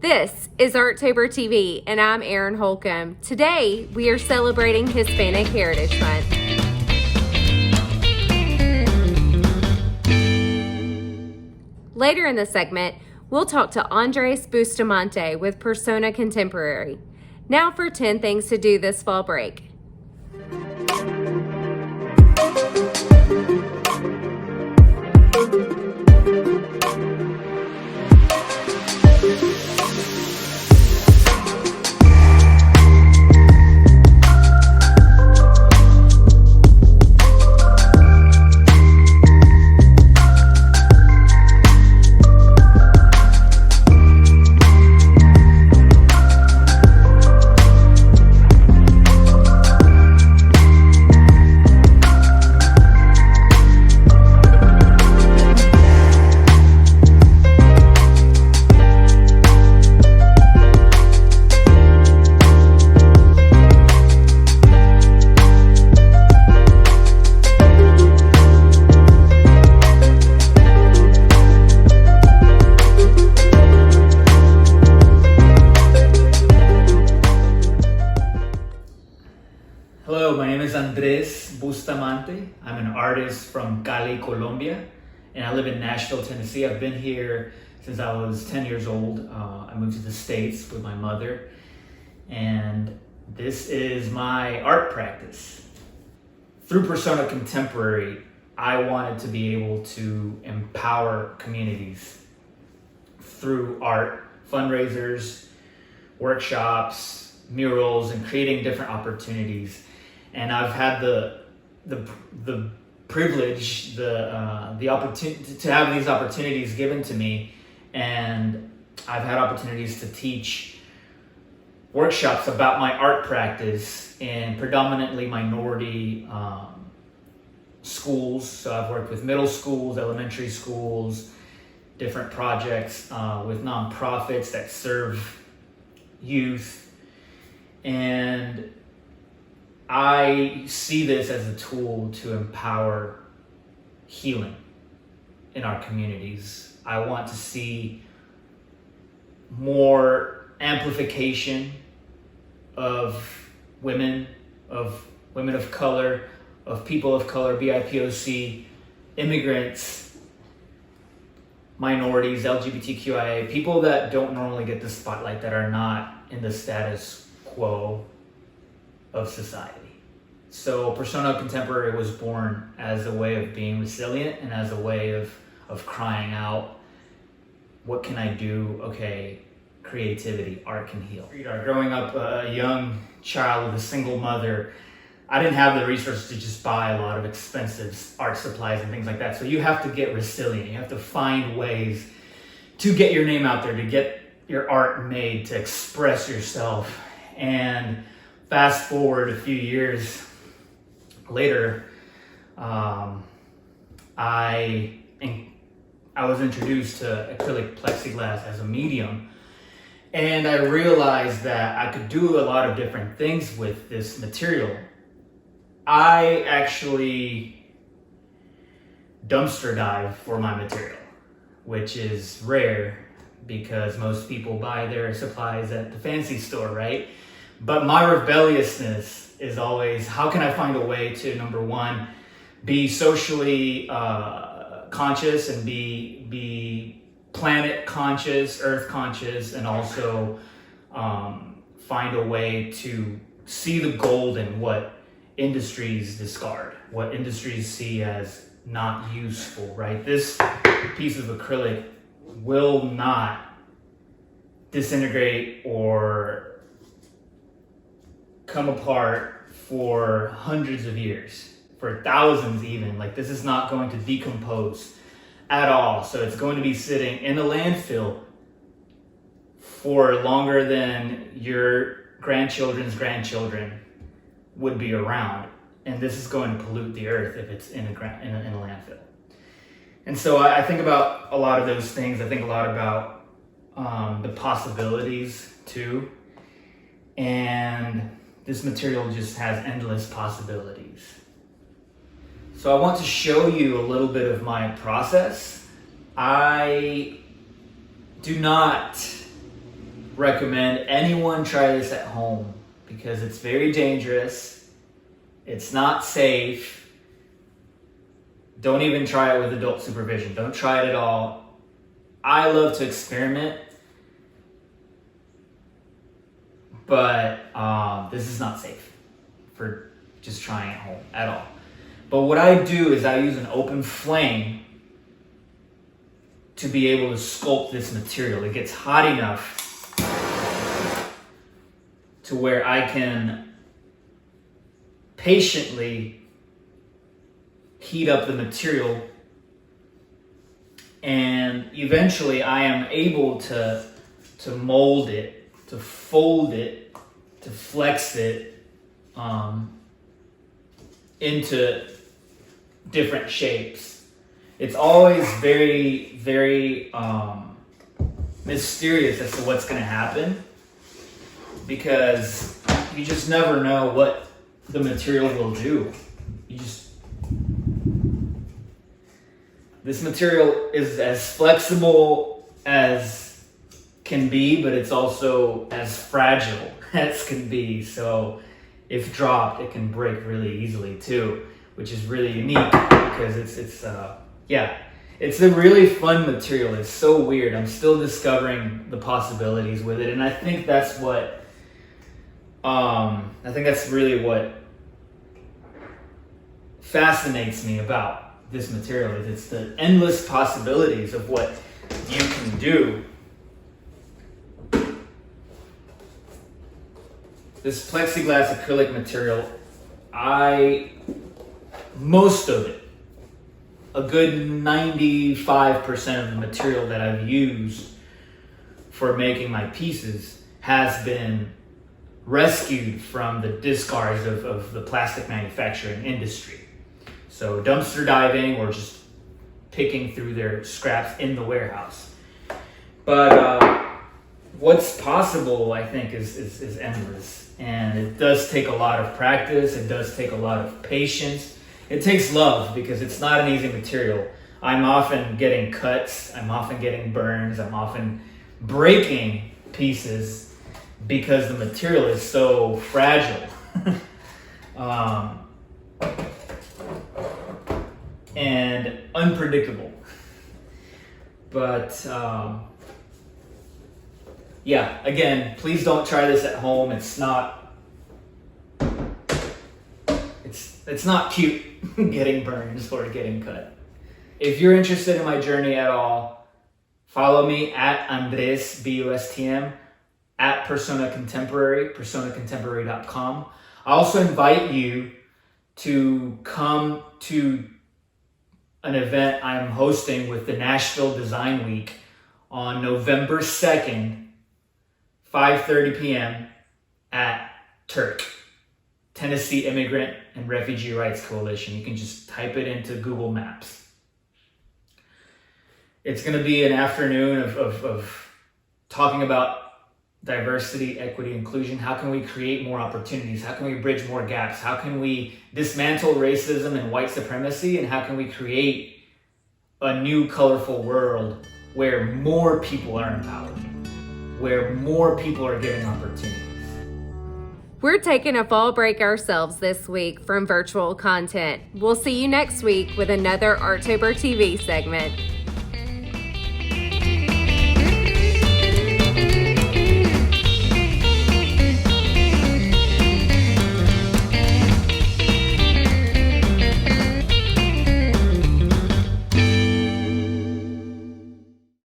This is Artober TV, and I'm Erin Holcomb. Today, we are celebrating Hispanic Heritage Month. Later in the segment, we'll talk to Andrés Bustamante with Persona Contemporary. Now for 10 things to do this fall break. Hello, my name is Andrés Bustamante. I'm an artist from Cali, Colombia, and I live in Nashville, Tennessee. I've been here since I was 10 years old. I moved to the States with my mother, and this is my art practice. Through Persona Contemporary, I wanted to be able to empower communities through art, fundraisers, workshops, murals, and creating different opportunities. And I've had the privilege, the opportunity to have these opportunities given to me, and I've had opportunities to teach workshops about my art practice in predominantly minority schools. So I've worked with middle schools, elementary schools, different projects with nonprofits that serve youth, and I see this as a tool to empower healing in our communities. I want to see more amplification of women of color, of people of color, BIPOC, immigrants, minorities, LGBTQIA, people that don't normally get the spotlight, that are not in the status quo of society. So Persona Contemporary was born as a way of being resilient and as a way of crying out, what can I do? Okay, creativity, art can heal. Growing up a young child with a single mother, I didn't have the resources to just buy a lot of expensive art supplies and things like that. So you have to get resilient. You have to find ways to get your name out there, to get your art made, to express yourself. And fast forward a few years later, I was introduced to acrylic plexiglass as a medium, and I realized that I could do a lot of different things with this material. I actually dumpster dive for my material, which is rare because most people buy their supplies at the fancy store, right? But my rebelliousness is always, how can I find a way to, number one, be socially conscious and be planet conscious, earth conscious, and also find a way to see the gold in what industries discard, what industries see as not useful, right? This piece of acrylic will not disintegrate or come apart for hundreds of years, for thousands even. Like, this is not going to decompose at all. So it's going to be sitting in a landfill for longer than your grandchildren's grandchildren would be around. And this is going to pollute the earth if it's in a landfill. And so I think about a lot of those things. I think a lot about the possibilities too. And this material just has endless possibilities. So I want to show you a little bit of my process. I do not recommend anyone try this at home because it's very dangerous. It's not safe. Don't even try it with adult supervision. Don't try it at all. I love to experiment, but this is not safe for just trying at home at all. But what I do is I use an open flame to be able to sculpt this material. It gets hot enough to where I can patiently heat up the material, and eventually I am able to mold it, to fold it, to flex it into different shapes. It's always very, very mysterious as to what's going to happen, because you just never know what the material will do. This material is as flexible as can be, but it's also as fragile as can be. So if dropped, it can break really easily too, which is really unique because it's a really fun material. It's so weird. I'm still discovering the possibilities with it, and I think that's really what fascinates me about this material. It's the endless possibilities of what you can do. This plexiglass acrylic material, most of it, a good 95% of the material that I've used for making my pieces has been rescued from the discards of the plastic manufacturing industry. So dumpster diving or just picking through their scraps in the warehouse. But what's possible, I think, is endless. And it does take a lot of practice. It does take a lot of patience. It takes love because it's not an easy material. I'm often getting cuts. I'm often getting burns. I'm often breaking pieces because the material is so fragile. And unpredictable. But again, please don't try this at home. It's not cute getting burns or getting cut. If you're interested in my journey at all, follow me at Andrés Bustamante, at Persona Contemporary, personacontemporary.com. I also invite you to come to an event I'm hosting with the Nashville Design Week on November 2nd, 5:30 p.m. at TIRC, Tennessee Immigrant and Refugee Rights Coalition. You can just type it into Google Maps. It's going to be an afternoon of talking about diversity, equity, inclusion. How can we create more opportunities? How can we bridge more gaps? How can we dismantle racism and white supremacy? And how can we create a new colorful world where more people are empowered, where more people are given opportunities? We're taking a fall break ourselves this week from virtual content. We'll see you next week with another Artober TV segment.